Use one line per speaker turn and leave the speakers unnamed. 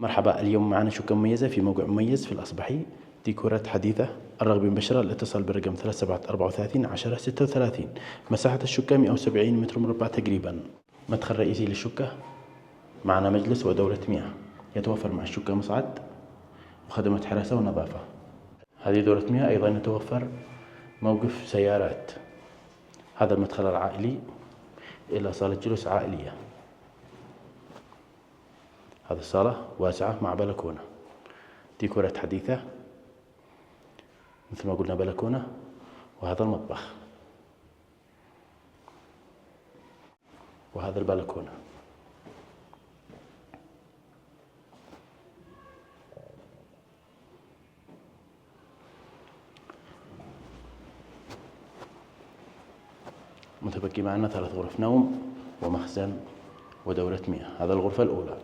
مرحبا، اليوم معنا شقة مميزة في موقع مميز في الأصبحي، ديكورات حديثة. الرغبة مباشرة الاتصال بالرقم 3734 10 36. مساحة الشقة 170 متر مربع تقريبا. مدخل رئيسي للشقة، معنا مجلس ودورة مياه. يتوفر مع الشقة مصعد وخدمة حراسة ونظافة. هذه دورة مياه. أيضا يتوفر موقف سيارات. هذا المدخل العائلي إلى صالة جلوس عائلية. هذه الصالة واسعة مع بلكونة، ديكورات حديثة مثل ما قلنا، بلكونة. وهذا المطبخ وهذا البلكونة. متبقي معنا 3 غرف نوم ومخزن ودورة مياه. هذا الغرفة الأولى.